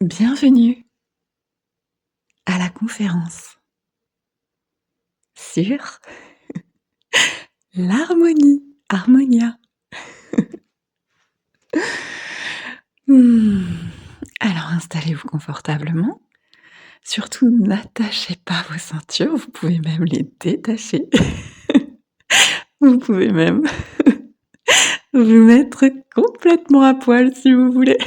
Bienvenue à la conférence sur l'harmonie, Harmonia. Mmh. Alors installez-vous confortablement. Surtout n'attachez pas vos ceintures, vous pouvez même les détacher. Vous pouvez même vous mettre complètement à poil si vous voulez.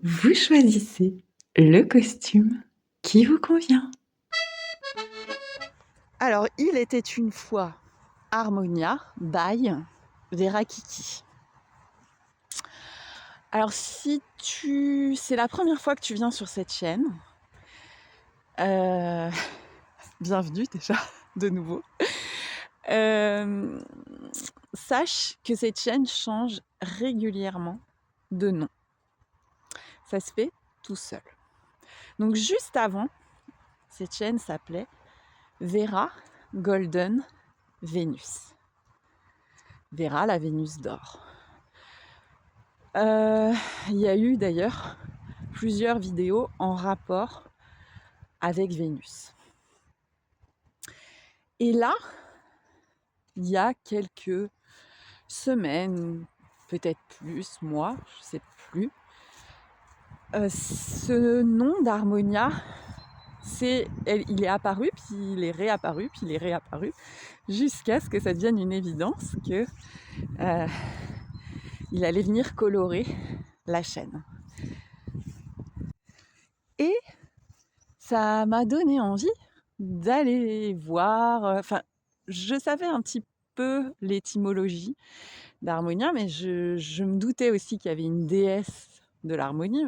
Vous choisissez le costume qui vous convient. Alors, il était une fois Harmonia by Vera Kiki. Alors, si c'est la première fois que tu viens sur cette chaîne, bienvenue déjà, de nouveau. Sache que cette chaîne change régulièrement de nom. Ça se fait tout seul. Donc juste avant, cette chaîne s'appelait Vera Golden Venus. Vera, la Vénus d'or. Il y a eu d'ailleurs plusieurs vidéos en rapport avec Vénus. Et là, il y a quelques semaines, peut-être plus, mois, je ne sais plus, ce nom d'Harmonia, il est apparu, puis il est réapparu, puis il est réapparu, jusqu'à ce que ça devienne une évidence que il allait venir colorer la chaîne. Et ça m'a donné envie d'aller voir. Je savais un petit peu l'étymologie d'Harmonia, mais je me doutais aussi qu'il y avait une déesse de l'harmonie.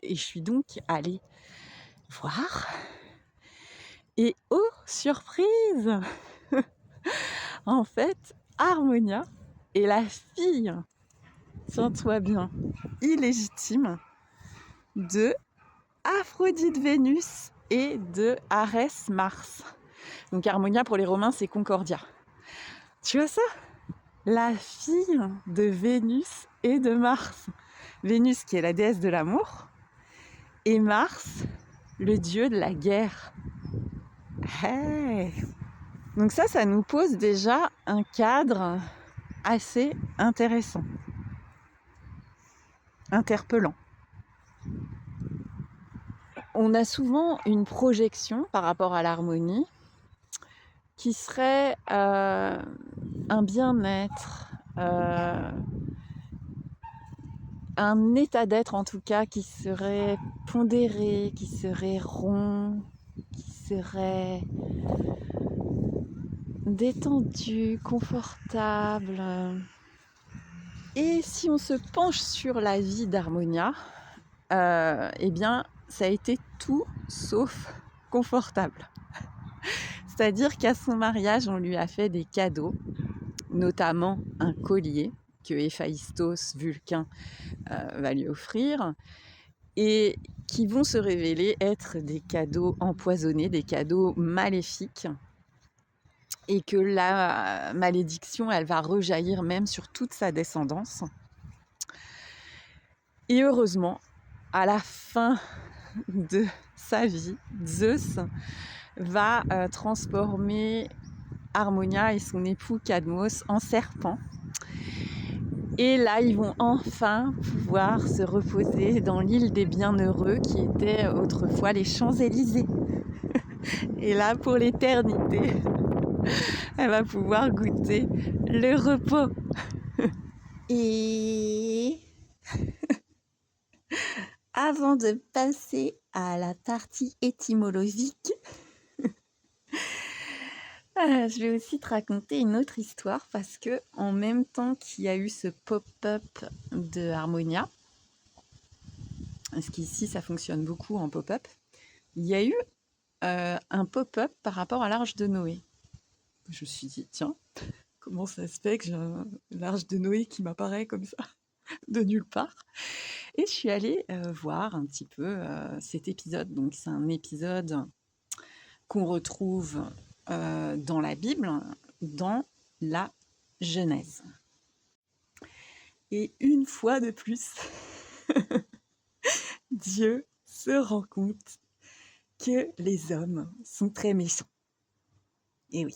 Et je suis donc allée voir. Et oh, surprise! En fait, Harmonia est la fille, tiens-toi bien, illégitime de Aphrodite Vénus et de Arès Mars. Donc Harmonia pour les Romains, c'est Concordia. Tu vois ça? La fille de Vénus et de Mars. Vénus qui est la déesse de l'amour et Mars, le dieu de la guerre. Hey! Donc ça nous pose déjà un cadre assez intéressant, interpellant. On a souvent une projection par rapport à l'harmonie qui serait un bien-être, un état d'être en tout cas qui serait pondéré, qui serait rond, qui serait détendu, confortable. Et si on se penche sur la vie d'Harmonia, eh bien, ça a été tout sauf confortable. C'est-à-dire qu'à son mariage, on lui a fait des cadeaux, notamment un collier que Héphaïstos, Vulcain, va lui offrir, et qui vont se révéler être des cadeaux empoisonnés, des cadeaux maléfiques, et que la malédiction, elle va rejaillir même sur toute sa descendance. Et heureusement, à la fin de sa vie, Zeus va transformer Harmonia et son époux Cadmos en serpents. Et là, ils vont enfin pouvoir se reposer dans l'île des Bienheureux qui était autrefois les Champs-Élysées. Et là, pour l'éternité, elle va pouvoir goûter le repos. Et avant de passer à la partie étymologique, je vais aussi te raconter une autre histoire parce que en même temps qu'il y a eu ce pop-up de Harmonia, parce qu'ici ça fonctionne beaucoup en pop-up, il y a eu un pop-up par rapport à l'Arche de Noé. Je me suis dit, tiens, comment ça se fait que j'ai l'Arche de Noé qui m'apparaît comme ça, de nulle part? Et je suis allée voir un petit peu cet épisode. Donc c'est un épisode qu'on retrouve dans la Bible, dans la Genèse. Et une fois de plus, Dieu se rend compte que les hommes sont très méchants. Et oui.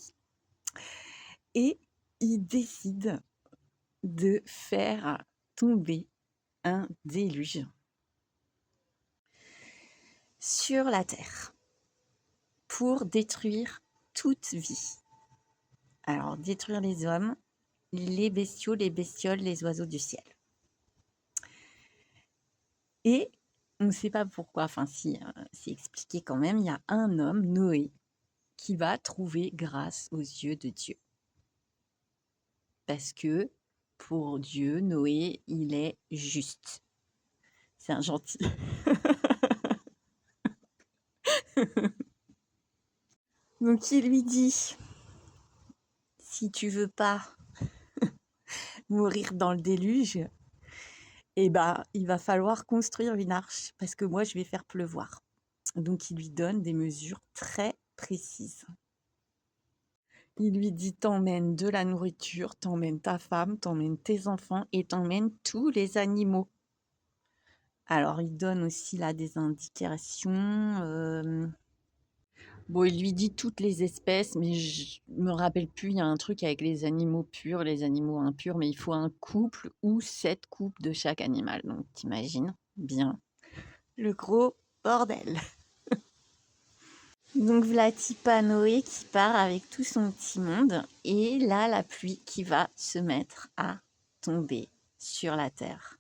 Et il décide de faire tomber un déluge sur la terre pour détruire toute vie. Alors, détruire les hommes, les bestiaux, les bestioles, les oiseaux du ciel. Et on ne sait pas pourquoi, enfin si, c'est expliqué quand même, il y a un homme, Noé, qui va trouver grâce aux yeux de Dieu. Parce que pour Dieu, Noé, il est juste. C'est un gentil. Donc il lui dit, si tu veux pas mourir dans le déluge, eh ben, il va falloir construire une arche parce que moi, je vais faire pleuvoir. Donc il lui donne des mesures très précises. Il lui dit, t'emmènes de la nourriture, t'emmènes ta femme, t'emmènes tes enfants et t'emmènes tous les animaux. Alors, il donne aussi là des indications. Bon, il lui dit toutes les espèces, mais je me rappelle plus, il y a un truc avec les animaux purs, les animaux impurs, mais il faut un couple ou 7 couples de chaque animal. Donc, t'imagines bien le gros bordel. Donc, v'là Noé qui part avec tout son petit monde, et là, la pluie qui va se mettre à tomber sur la terre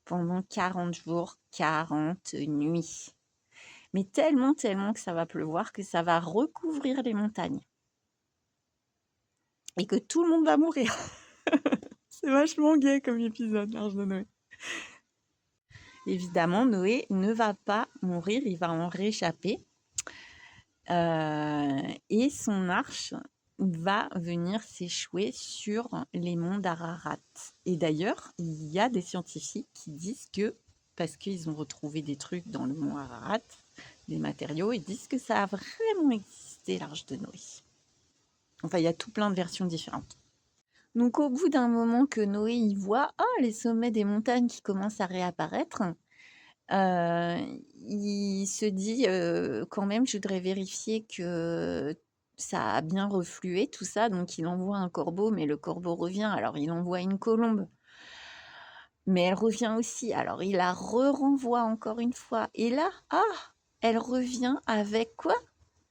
pendant 40 jours, 40 nuits. Mais tellement, tellement que ça va pleuvoir que ça va recouvrir les montagnes. Et que tout le monde va mourir. C'est vachement gai comme épisode, l'Arche de Noé. Évidemment, Noé ne va pas mourir, il va en réchapper. Et son arche va venir s'échouer sur les monts d'Ararat. Et d'ailleurs, il y a des scientifiques qui disent que, parce qu'ils ont retrouvé des trucs dans le mont Ararat, des matériaux, ils disent que ça a vraiment existé, l'Arche de Noé. Enfin, il y a tout plein de versions différentes. Donc, au bout d'un moment que Noé y voit les sommets des montagnes qui commencent à réapparaître, il se dit quand même, je voudrais vérifier que ça a bien reflué, tout ça. Donc, il envoie un corbeau, mais le corbeau revient. Alors, il envoie une colombe, mais elle revient aussi. Alors, il la renvoie encore une fois. Et là, elle revient avec quoi?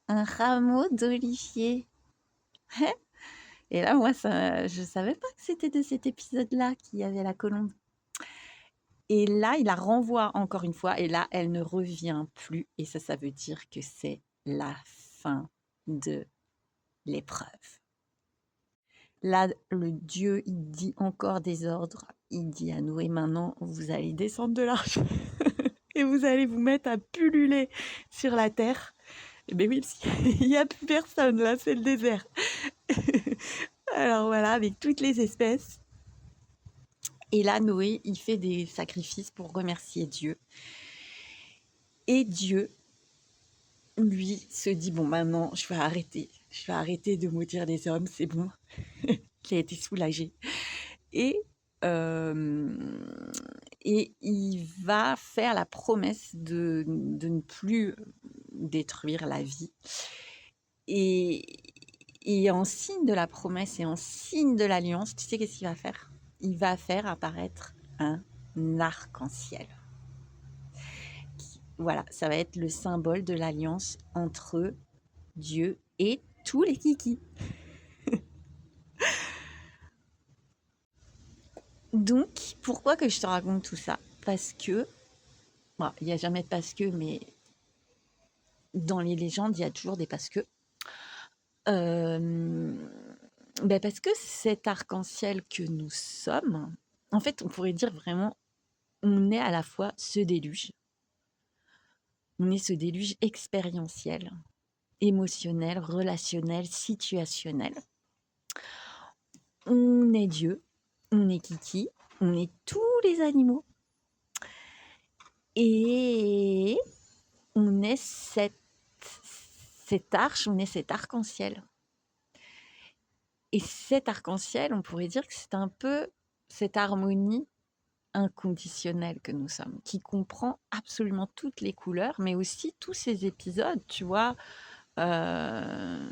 Un rameau d'olivier. Et là, moi, je savais pas que c'était de cet épisode-là qu'il y avait la colombe. Et là, il la renvoie encore une fois. Et là, elle ne revient plus. Et ça veut dire que c'est la fin de l'épreuve. Là, le Dieu, il dit encore des ordres. Il dit à Noé, maintenant, vous allez descendre de l'arche. Et vous allez vous mettre à pulluler sur la terre. Mais oui, il n'y a plus personne, là, c'est le désert. Alors voilà, avec toutes les espèces. Et là, Noé, il fait des sacrifices pour remercier Dieu. Et Dieu, lui, se dit, bon, maintenant, je vais arrêter de maudire les hommes, c'est bon. Il a été soulagé. Et il va faire la promesse de ne plus détruire la vie. Et en signe de la promesse et en signe de l'alliance, tu sais qu'est-ce qu'il va faire? Il va faire apparaître un arc-en-ciel. Voilà, ça va être le symbole de l'alliance entre Dieu et tous les kikis. Donc, pourquoi que je te raconte tout ça? Parce que, bon, il n'y a jamais de parce que, mais dans les légendes, il y a toujours des parce que. Parce que cet arc-en-ciel que nous sommes, en fait, on pourrait dire vraiment, on est à la fois ce déluge. On est ce déluge expérientiel, émotionnel, relationnel, situationnel. On est Dieu, on est Kiki, on est tous les animaux. Et on est cette arche, on est cet arc-en-ciel. Et cet arc-en-ciel, on pourrait dire que c'est un peu cette harmonie inconditionnel que nous sommes, qui comprend absolument toutes les couleurs, mais aussi tous ces épisodes, tu vois, euh,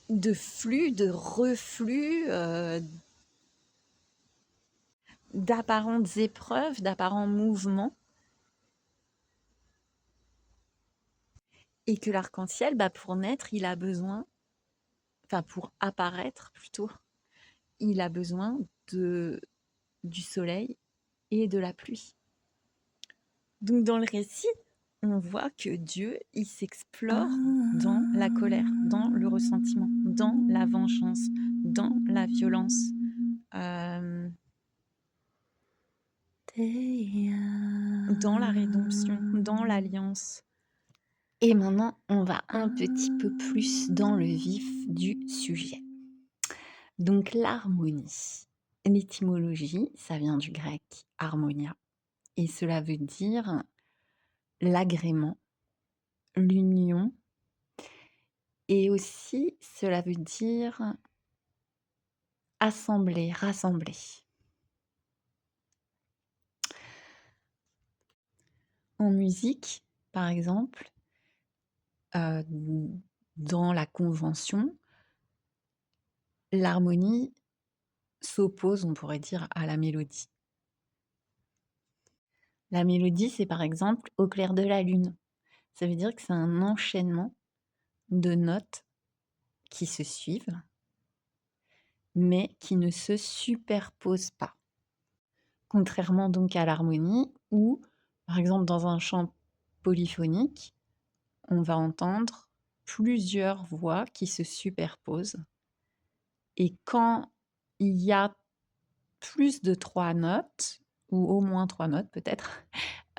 de flux, de reflux, d'apparentes épreuves, d'apparents mouvements, et que l'arc-en-ciel, pour naître, il a besoin, enfin pour apparaître plutôt, il a besoin du soleil et de la pluie. Donc dans le récit, on voit que Dieu, il s'explore dans la colère, dans le ressentiment, dans la vengeance, dans la violence. Dans la rédemption, dans l'alliance. Et maintenant, on va un petit peu plus dans le vif du sujet. Donc l'harmonie. L'étymologie, ça vient du grec harmonia, et cela veut dire l'agrément, l'union, et aussi cela veut dire assembler, rassembler. En musique, par exemple, dans la convention, l'harmonie s'oppose, on pourrait dire, à la mélodie. La mélodie, c'est par exemple au clair de la lune. Ça veut dire que c'est un enchaînement de notes qui se suivent, mais qui ne se superposent pas. Contrairement donc à l'harmonie, où, par exemple, dans un chant polyphonique, on va entendre plusieurs voix qui se superposent. Et quand il y a plus de 3 notes, ou au moins 3 notes peut-être,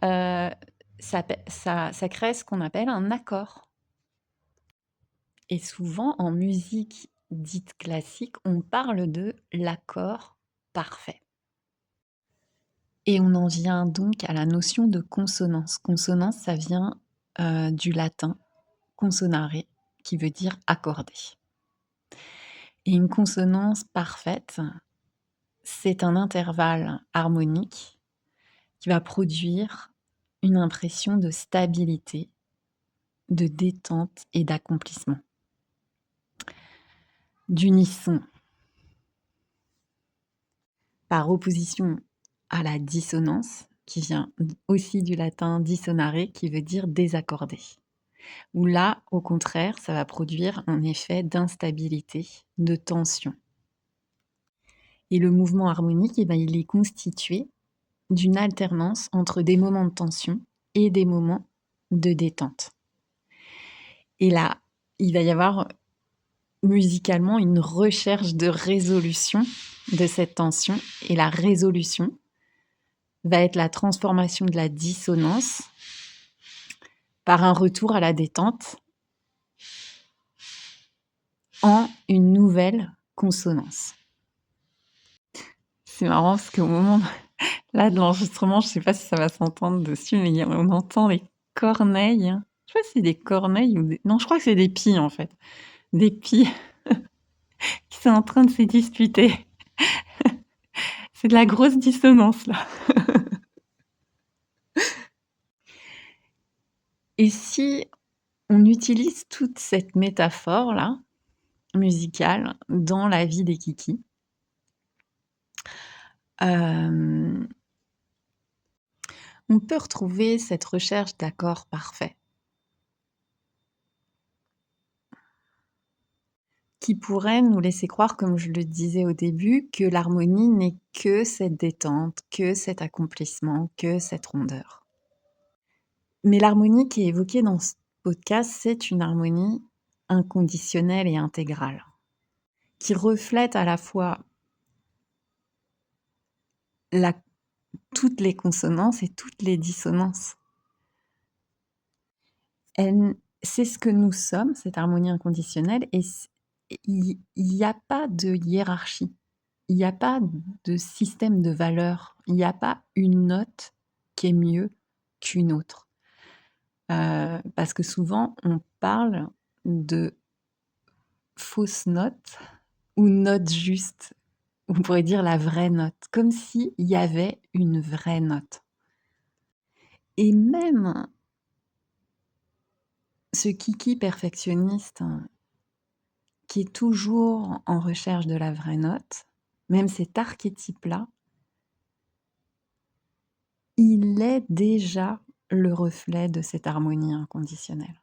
ça crée ce qu'on appelle un accord. Et souvent, en musique dite classique, on parle de l'accord parfait. Et on en vient donc à la notion de consonance. Consonance, ça vient du latin consonare, qui veut dire accorder. Et une consonance parfaite, c'est un intervalle harmonique qui va produire une impression de stabilité, de détente et d'accomplissement. D'unisson. Par opposition à la dissonance, qui vient aussi du latin dissonare, qui veut dire désaccorder. Où là, au contraire, ça va produire un effet d'instabilité, de tension. Et le mouvement harmonique, il est constitué d'une alternance entre des moments de tension et des moments de détente. Et là, il va y avoir musicalement une recherche de résolution de cette tension. Et la résolution va être la transformation de la dissonance par un retour à la détente en une nouvelle consonance. C'est marrant parce qu'au moment là de l'enregistrement, je ne sais pas si ça va s'entendre dessus, mais on entend les corneilles. Je ne sais pas si c'est des corneilles ou des... Non, je crois que c'est des pies en fait. Des pies qui sont en train de se disputer. C'est de la grosse dissonance là. Et si on utilise toute cette métaphore-là, musicale, dans la vie des kikis, on peut retrouver cette recherche d'accords parfaits qui pourrait nous laisser croire, comme je le disais au début, que l'harmonie n'est que cette détente, que cet accomplissement, que cette rondeur. Mais l'harmonie qui est évoquée dans ce podcast, c'est une harmonie inconditionnelle et intégrale, qui reflète à la fois toutes les consonances et toutes les dissonances. C'est ce que nous sommes, cette harmonie inconditionnelle, et il n'y a pas de hiérarchie, il n'y a pas de système de valeurs, il n'y a pas une note qui est mieux qu'une autre. Parce que souvent, on parle de fausses notes ou notes justes. On pourrait dire la vraie note, comme s'il y avait une vraie note. Et même ce kiki perfectionniste qui est toujours en recherche de la vraie note, même cet archétype-là, il est déjà le reflet de cette harmonie inconditionnelle.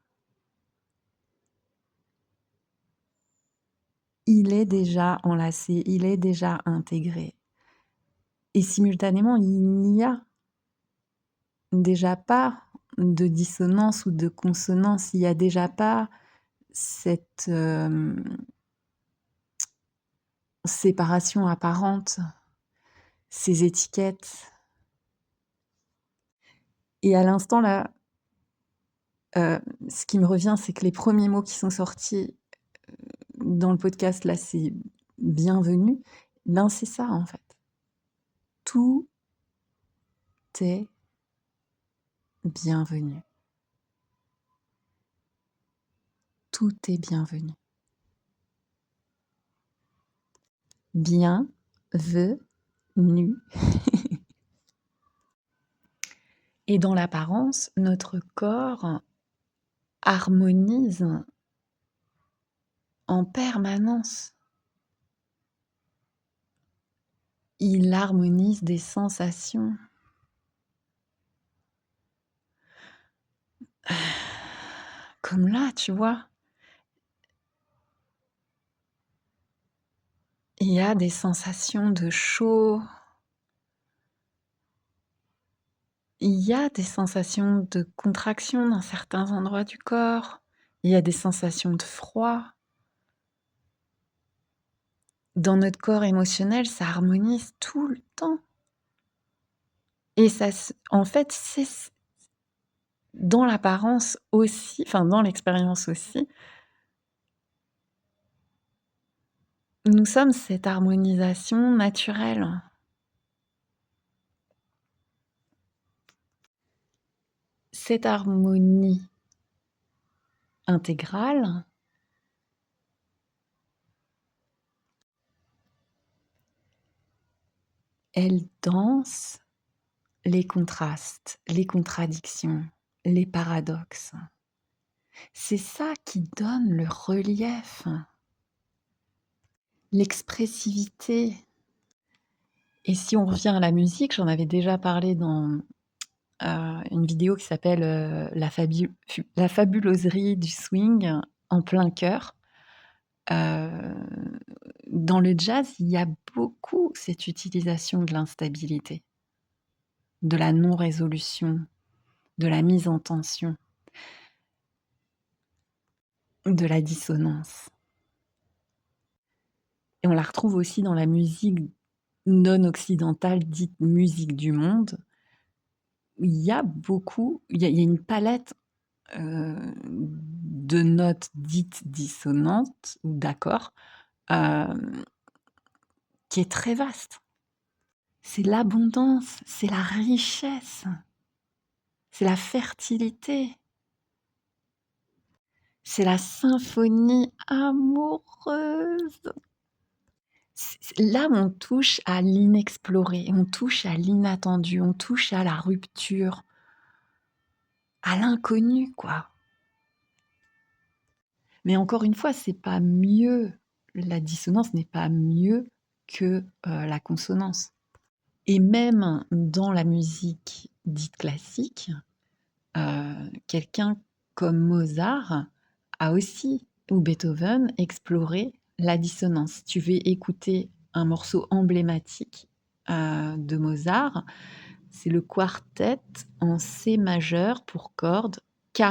Il est déjà enlacé, il est déjà intégré. Et simultanément, il n'y a déjà pas de dissonance ou de consonance, il n'y a déjà pas cette séparation apparente, ces étiquettes. Et à l'instant là, ce qui me revient, c'est que les premiers mots qui sont sortis dans le podcast là, c'est bienvenue. Ben c'est ça en fait. Tout est bienvenu. Tout est bienvenu. Bienvenue. Et dans l'apparence, notre corps harmonise en permanence. Il harmonise des sensations. Comme là, tu vois. Il y a des sensations de chaud. Il y a des sensations de contraction dans certains endroits du corps. Il y a des sensations de froid. Dans notre corps émotionnel, ça harmonise tout le temps. Et ça, en fait, c'est dans l'apparence aussi, enfin dans l'expérience aussi, nous sommes cette harmonisation naturelle. Cette harmonie intégrale, elle danse les contrastes, les contradictions, les paradoxes. C'est ça qui donne le relief, l'expressivité. Et si on revient à la musique, j'en avais déjà parlé dans une vidéo qui s'appelle La fabuloserie du swing en plein cœur. Dans le jazz, il y a beaucoup cette utilisation de l'instabilité, de la non-résolution, de la mise en tension, de la dissonance. Et on la retrouve aussi dans la musique non occidentale, dite musique du monde. Il y a une palette de notes dites dissonantes ou d'accords qui est très vaste. C'est l'abondance, c'est la richesse, c'est la fertilité, c'est la symphonie amoureuse. Là, on touche à l'inexploré, on touche à l'inattendu, on touche à la rupture, à l'inconnu, quoi. Mais encore une fois, c'est pas mieux. La dissonance n'est pas mieux que la consonance. Et même dans la musique dite classique, quelqu'un comme Mozart a aussi, ou Beethoven, exploré la dissonance. Si tu veux écouter un morceau emblématique de Mozart, c'est le quartet en C majeur pour cordes K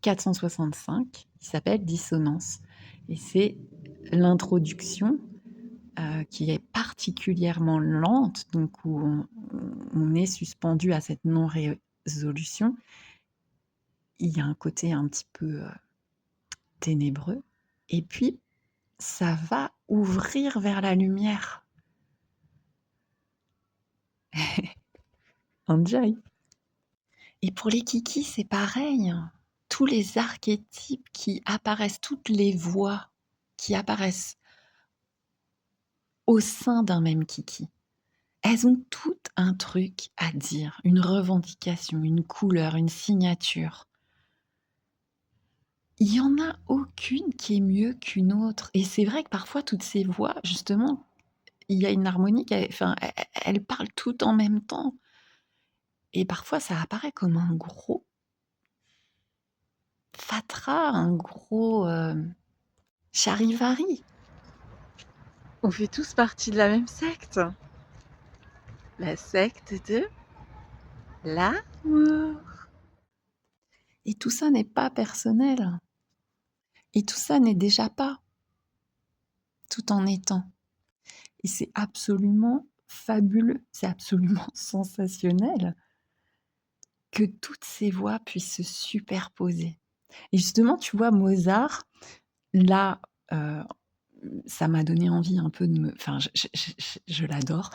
465, qui s'appelle Dissonance. Et c'est l'introduction qui est particulièrement lente, donc où on est suspendu à cette non-résolution. Il y a un côté un petit peu ténébreux. Et puis, ça va ouvrir vers la lumière. Enjoy. Et pour les kikis, c'est pareil. Tous les archétypes qui apparaissent, toutes les voix qui apparaissent au sein d'un même kiki. Elles ont toutes un truc à dire, une revendication, une couleur, une signature. Il y en a aucune qui est mieux qu'une autre et c'est vrai que parfois toutes ces voix, justement, il y a une harmonie qui enfin, elles parlent toutes en même temps et parfois ça apparaît comme un gros fatras, un gros, charivari. On fait tous partie de la même secte. La secte de l'amour. Et tout ça n'est pas personnel. Et tout ça n'est déjà pas, tout en étant. Et c'est absolument fabuleux, c'est absolument sensationnel que toutes ces voix puissent se superposer. Et justement, tu vois, Mozart, là, ça m'a donné envie un peu de me... Enfin, je l'adore.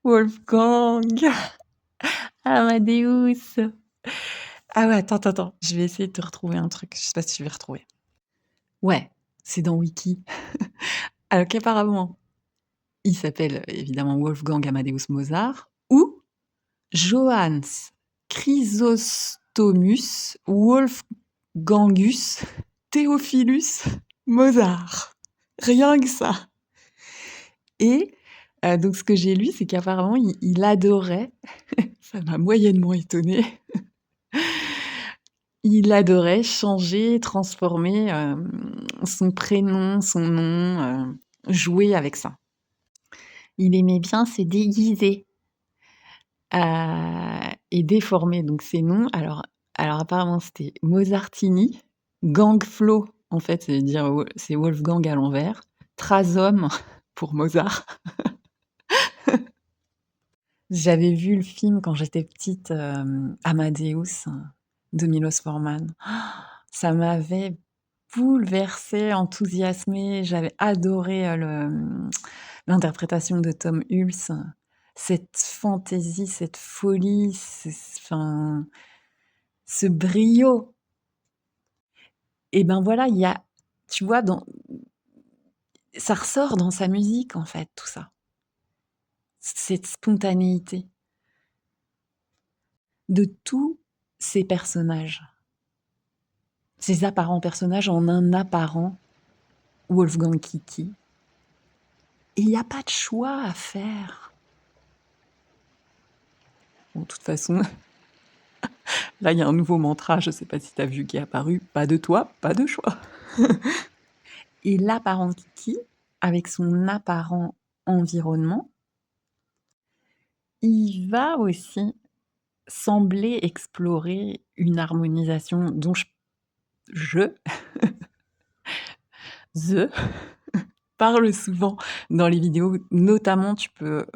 Wolfgang Amadeus. Ah ouais, attends, je vais essayer de te retrouver un truc. Je sais pas si je vais retrouver. Ouais, c'est dans Wiki. Alors qu'apparemment, il s'appelle évidemment Wolfgang Amadeus Mozart ou Johannes Chrysostomus Wolfgangus Theophilus Mozart. Rien que ça. Et donc ce que j'ai lu, c'est qu'apparemment il adorait, ça m'a moyennement étonnée, il adorait changer, transformer, son prénom, son nom, jouer avec ça. Il aimait bien se déguiser, et déformer donc ses noms. Alors apparemment c'était Mozartini, Gangflo, en fait, ça veut dire c'est Wolfgang à l'envers, Trazom pour Mozart. J'avais vu le film quand j'étais petite, Amadeus de Milos Forman. Ça m'avait bouleversée, enthousiasmée. J'avais adoré, l'interprétation de Tom Hulce. Cette fantaisie, cette folie, enfin, ce brio. Et ben voilà, il y a, tu vois, ça ressort dans sa musique, en fait, tout ça. Cette spontanéité de tous ces personnages. Ces apparents personnages en un apparent Wolfgang Kiki. Et il n'y a pas de choix à faire. Bon, de toute façon, là, il y a un nouveau mantra, je ne sais pas si tu as vu, qui est apparu. Pas de toi, pas de choix. Et l'apparent Kiki, avec son apparent environnement, il va aussi sembler explorer une harmonisation dont je the parle souvent dans les vidéos. Notamment, tu peux,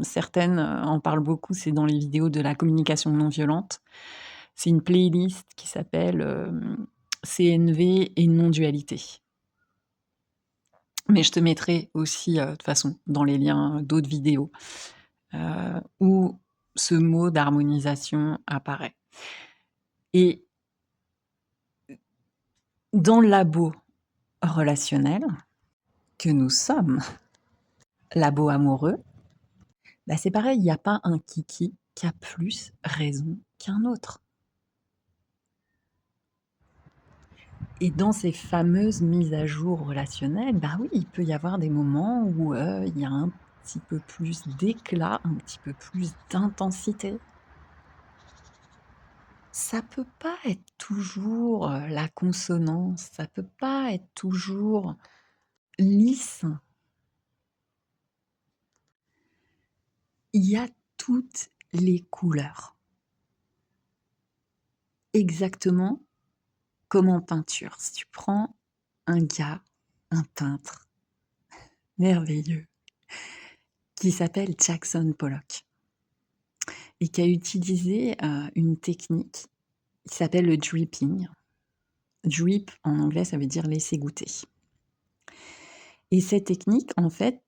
certaines en parlent beaucoup, c'est dans les vidéos de la communication non violente. C'est une playlist qui s'appelle CNV et non-dualité. Mais je te mettrai aussi, de toute façon, dans les liens d'autres vidéos où ce mot d'harmonisation apparaît. Et dans le labo relationnel que nous sommes, labo amoureux, bah c'est pareil, il n'y a pas un kiki qui a plus raison qu'un autre. Et dans ces fameuses mises à jour relationnelles, bah oui, il peut y avoir des moments où il y a un petit peu plus d'éclat, un petit peu plus d'intensité. Ça peut pas être toujours la consonance, ça peut pas être toujours lisse. Il y a toutes les couleurs. Exactement comme en peinture. Si tu prends un gars, un peintre merveilleux, qui s'appelle Jackson Pollock et qui a utilisé une technique qui s'appelle le dripping. Drip en anglais, ça veut dire laisser goûter. Et cette technique, en fait,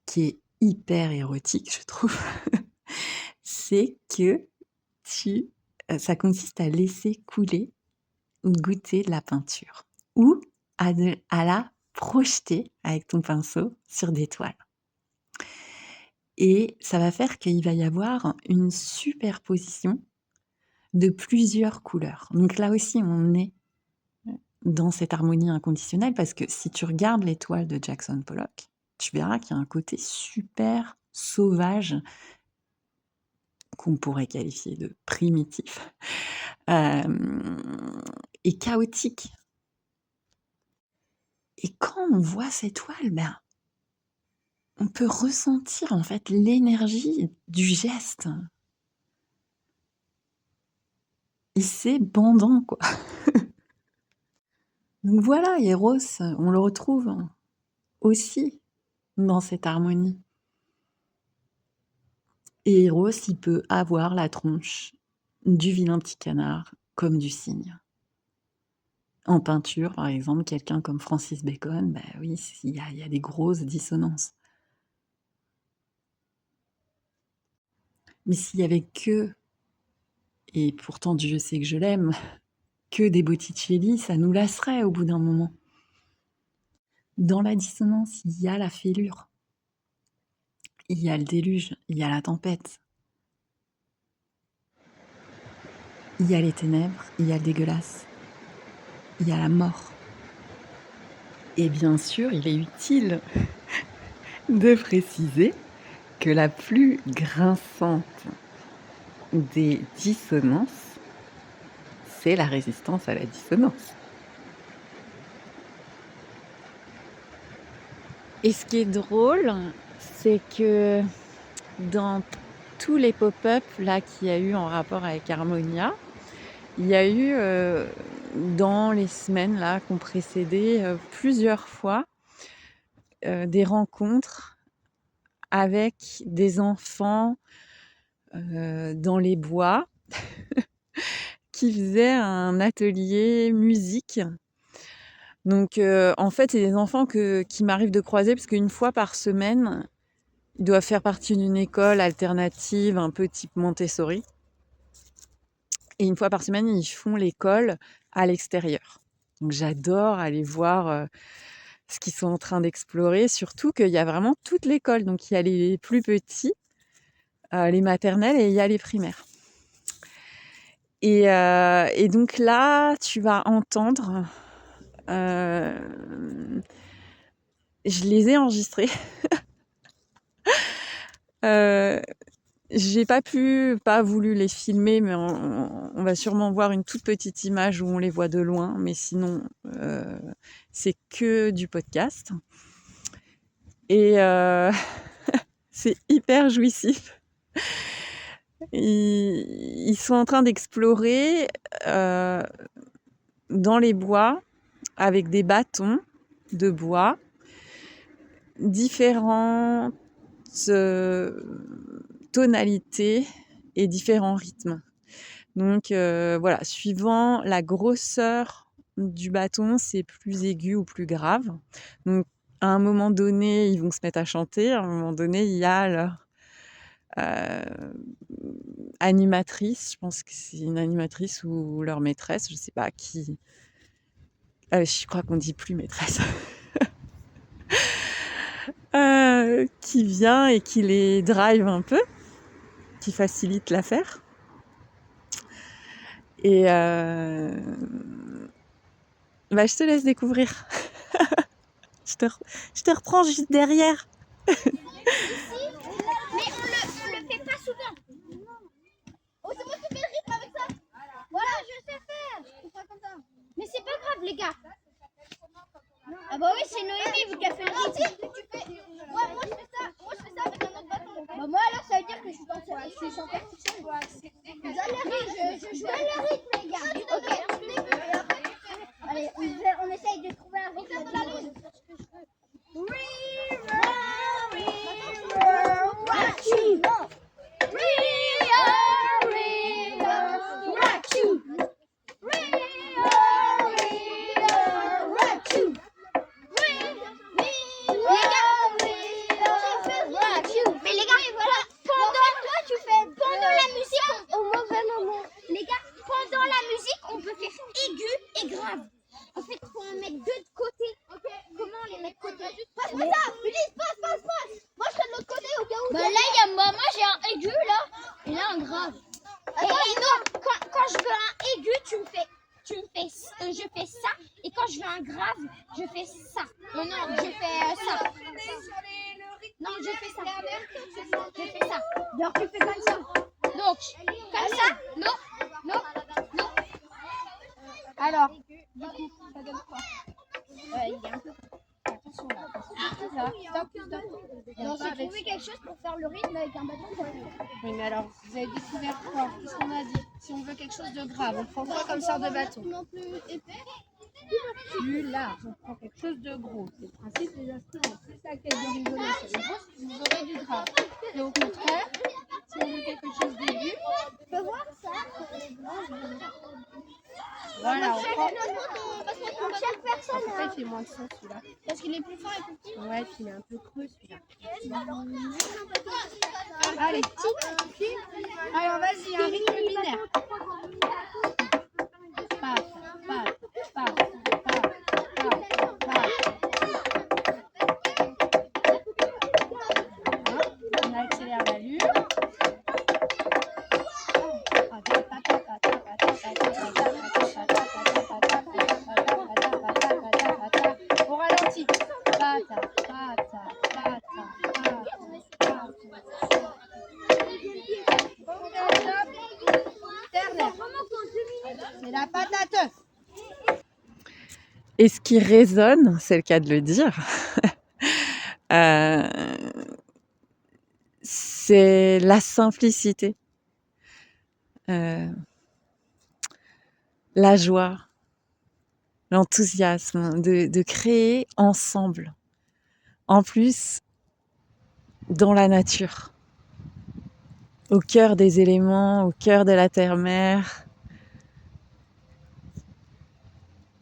qui est hyper érotique, je trouve, c'est que ça consiste à laisser couler ou goûter de la peinture ou à la projeter avec ton pinceau sur des toiles. Et ça va faire qu'il va y avoir une superposition de plusieurs couleurs. Donc là aussi, on est dans cette harmonie inconditionnelle parce que si tu regardes les toiles de Jackson Pollock, tu verras qu'il y a un côté super sauvage qu'on pourrait qualifier de primitif et chaotique. Et quand on voit ces toiles, on peut ressentir en fait l'énergie du geste. Et c'est bandant, quoi. Donc voilà, Eros, on le retrouve aussi dans cette harmonie. Et Eros, il peut avoir la tronche du vilain petit canard comme du cygne. En peinture, par exemple, quelqu'un comme Francis Bacon, oui, il y a des grosses dissonances. Mais s'il y avait que, et pourtant Dieu sait que je l'aime, que des Botticelli, ça nous lasserait au bout d'un moment. Dans la dissonance, il y a la fêlure, il y a le déluge, il y a la tempête, il y a les ténèbres, il y a le dégueulasse, il y a la mort. Et bien sûr, il est utile de préciser que la plus grinçante des dissonances, c'est la résistance à la dissonance. Et ce qui est drôle, c'est que dans tous les pop-up là qu'il y a eu en rapport avec Harmonia, il y a eu dans les semaines là qui ont précédé plusieurs fois des rencontres avec des enfants dans les bois qui faisaient un atelier musique. Donc en fait, c'est des enfants qui m'arrive de croiser parce qu'une fois par semaine, ils doivent faire partie d'une école alternative un peu type Montessori. Et une fois par semaine, ils font l'école à l'extérieur. Donc j'adore aller voir ce qu'ils sont en train d'explorer, surtout qu'il y a vraiment toute l'école. Donc il y a les plus petits, les maternelles et il y a les primaires. Et donc là, tu vas entendre... je les ai enregistrés. J'ai pas voulu les filmer, mais on va sûrement voir une toute petite image où on les voit de loin, mais sinon c'est que du podcast. Et c'est hyper jouissif. Ils sont en train d'explorer dans les bois avec des bâtons de bois différentes tonalités et différents rythmes. Donc voilà, suivant la grosseur du bâton, c'est plus aigu ou plus grave. Donc à un moment donné, ils vont se mettre à chanter. À un moment donné, il y a leur animatrice, je pense que c'est une animatrice ou leur maîtresse, je sais pas qui. Je crois qu'on dit plus maîtresse. Qui vient et qui les drive un peu, qui facilite l'affaire. Et je te laisse découvrir. Je te reprends juste derrière. Mais on le fait pas souvent. Oh, c'est moi qui fais le rythme avec ça. Voilà, je sais faire. Comme ça. Mais c'est pas grave, les gars. Ah bah oui, c'est Noémie vu qu'elle fait le rythme. Moi je fais ça. Moi je fais ça avec un autre bâton. Bah moi alors ça veut dire que je suis chanteur toute seule. Vous allez rire, je joue à le rythme, les gars. Ok. Allez, on essaye de trouver un rythme. On peut faire aigu et grave. En fait, faut en mettre deux de côté. Comment on les Ulysse, passe. Moi, je serai de l'autre côté au cas où. Bah là, il y a moi, j'ai un aigu là, et là un grave. Et non, quand je veux un aigu, je fais ça, et quand je veux un grave, je fais ça. Non, je fais ça. Non, je fais ça. Je fais ça. Donc tu fais comme ça. Donc, comme ça. Non. Alors, du coup, ça donne quoi? Il y a un peu. Attention là. Stop. Donc, j'ai trouvé quelque chose pour faire le rythme avec un bâton. Oui, mais alors, vous avez découvert quoi? Qu'est-ce qu'on a dit? Si on veut quelque chose de grave, on prend quoi comme sorte de bâton? Plus épais. Plus large, on prend quelque chose de gros. C'est le principe des instruments. Plus la caisse de résonance est grosse, plus vous aurez du grave. Et au contraire, si on veut quelque chose d'aigu, Tu peux voir ça? voilà, on prend. Pour chaque personne. Pourquoi il fait moins de son celui-là? Parce qu'il est plus fort et plus petit. Ouais, puis il est un peu creux celui-là. Allez, alors vas-y, un rythme binaire. Paf. On accélère l'allure. On ralentit. C'est la patate. Et ce qui résonne, c'est le cas de le dire, c'est la simplicité, la joie, l'enthousiasme de créer ensemble. En plus, dans la nature, au cœur des éléments, au cœur de la terre-mère.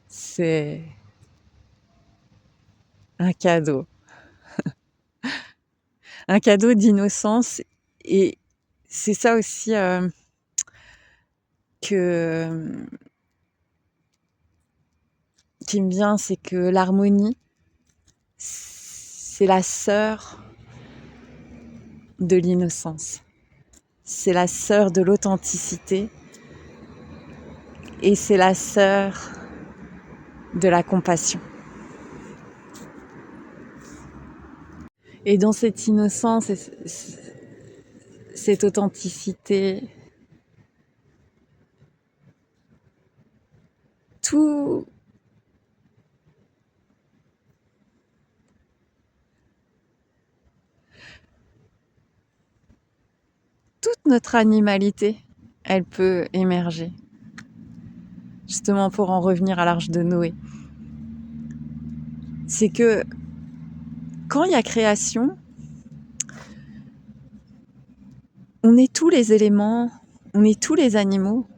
C'est un cadeau. Un cadeau d'innocence. Et c'est ça aussi qui me vient, c'est que l'harmonie, c'est la sœur de l'innocence. C'est la sœur de l'authenticité. Et c'est la sœur de la compassion. Et dans cette innocence et cette authenticité, toute notre animalité, elle peut émerger. Justement pour en revenir à l'Arche de Noé. C'est que quand il y a création, on est tous les éléments, on est tous les animaux.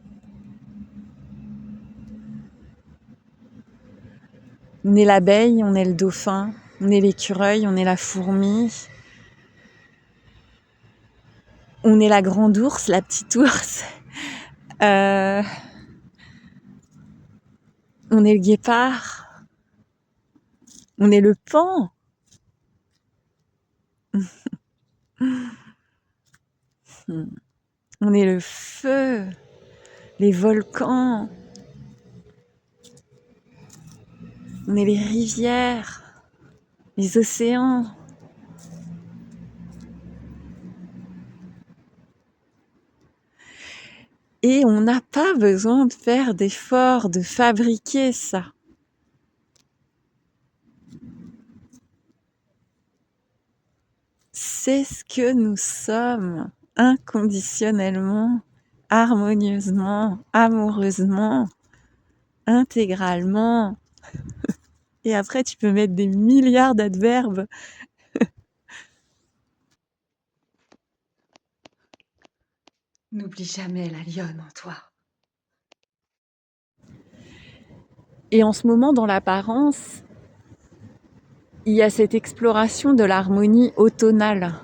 On est l'abeille, on est le dauphin, on est l'écureuil, on est la fourmi. On est la grande ours, la petite ours. On est le guépard. On est le paon. On est le feu, les volcans. On est les rivières, les océans. Et on n'a pas besoin de faire d'efforts, de fabriquer ça. C'est ce que nous sommes, inconditionnellement, harmonieusement, amoureusement, intégralement. Et après, tu peux mettre des milliards d'adverbes. N'oublie jamais la lionne en toi. Et en ce moment, dans l'apparence, il y a cette exploration de l'harmonie automnale.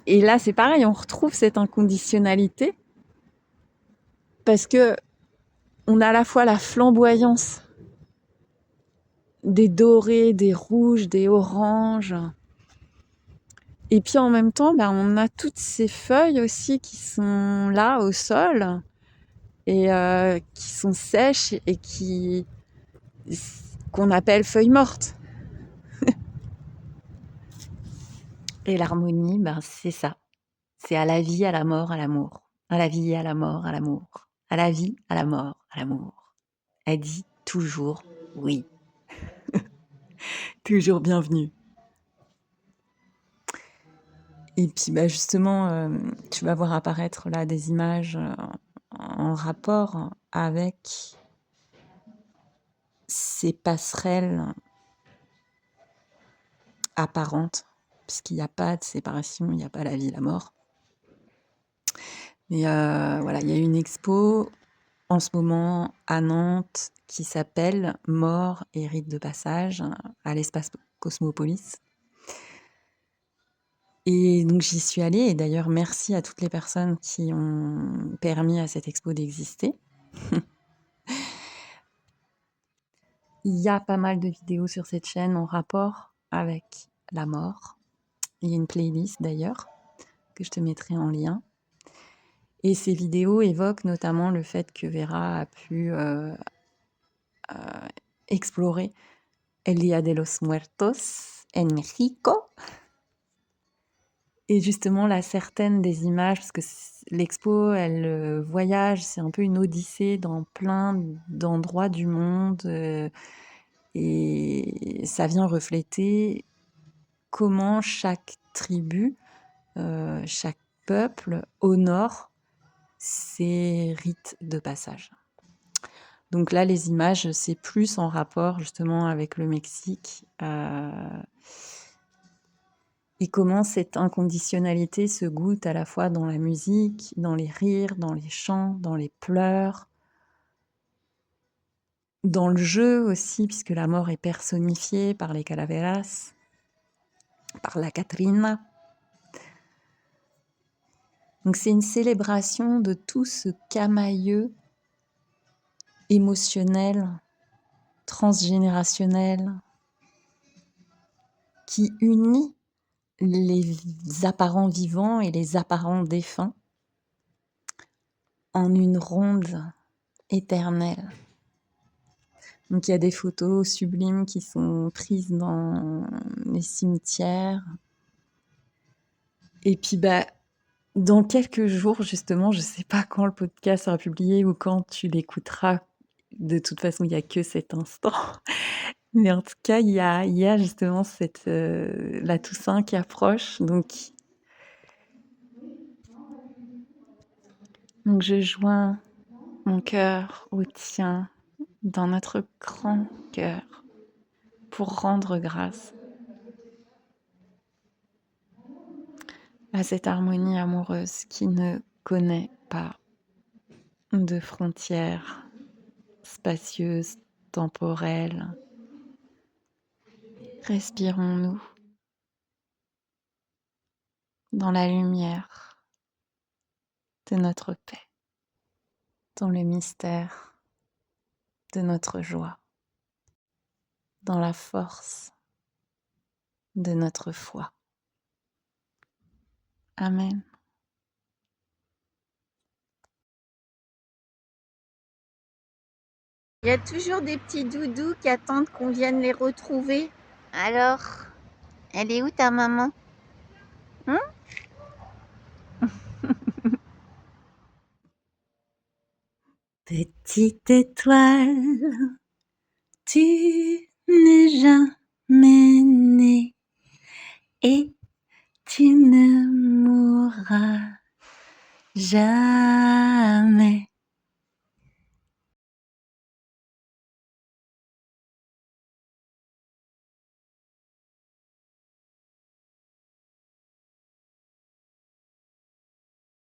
Et là, c'est pareil, on retrouve cette inconditionnalité parce que on a à la fois la flamboyance des dorés, des rouges, des oranges. Et puis en même temps, on a toutes ces feuilles aussi qui sont là au sol et qui sont sèches et qu'on appelle feuilles mortes. Et l'harmonie, c'est ça. C'est à la vie, à la mort, à l'amour. À la vie, à la mort, à l'amour. À la vie, à la mort, à l'amour. Elle dit toujours oui. Toujours bienvenue. Et puis justement, tu vas voir apparaître là des images en rapport avec ces passerelles apparentes, puisqu'il n'y a pas de séparation, il n'y a pas la vie, la mort. Mais voilà, il y a une expo en ce moment à Nantes qui s'appelle Mort et rite de passage à l'espace Cosmopolis. Et donc j'y suis allée, et d'ailleurs merci à toutes les personnes qui ont permis à cette expo d'exister. Il y a pas mal de vidéos sur cette chaîne en rapport avec la mort. Il y a une playlist d'ailleurs que je te mettrai en lien. Et ces vidéos évoquent notamment le fait que Vera a pu explorer El Día de los Muertos en México. Et justement, là, certaines des images, parce que l'expo, elle voyage, c'est un peu une odyssée dans plein d'endroits du monde. Et ça vient refléter comment chaque tribu, chaque peuple honore ses rites de passage. Donc là, les images, c'est plus en rapport justement avec le Mexique et comment cette inconditionnalité se goûte à la fois dans la musique, dans les rires, dans les chants, dans les pleurs, dans le jeu aussi, puisque la mort est personnifiée par les calaveras, par la Catrina. Donc c'est une célébration de tout ce camailleux émotionnel, transgénérationnel, qui unit les apparents vivants et les apparents défunts en une ronde éternelle. Donc il y a des photos sublimes qui sont prises dans les cimetières. Et puis dans quelques jours, justement, je ne sais pas quand le podcast sera publié ou quand tu l'écouteras. De toute façon, il n'y a que cet instant. Mais en tout cas, il y a justement la Toussaint qui approche. Donc je joins mon cœur au tien dans notre grand cœur pour rendre grâce à cette harmonie amoureuse qui ne connaît pas de frontières spacieuses, temporelles. Respirons-nous dans la lumière de notre paix, dans le mystère de notre joie, dans la force de notre foi. Amen. Il y a toujours des petits doudous qui attendent qu'on vienne les retrouver. Alors, elle est où ta maman? Petite étoile, tu n'es jamais née et tu ne mourras jamais.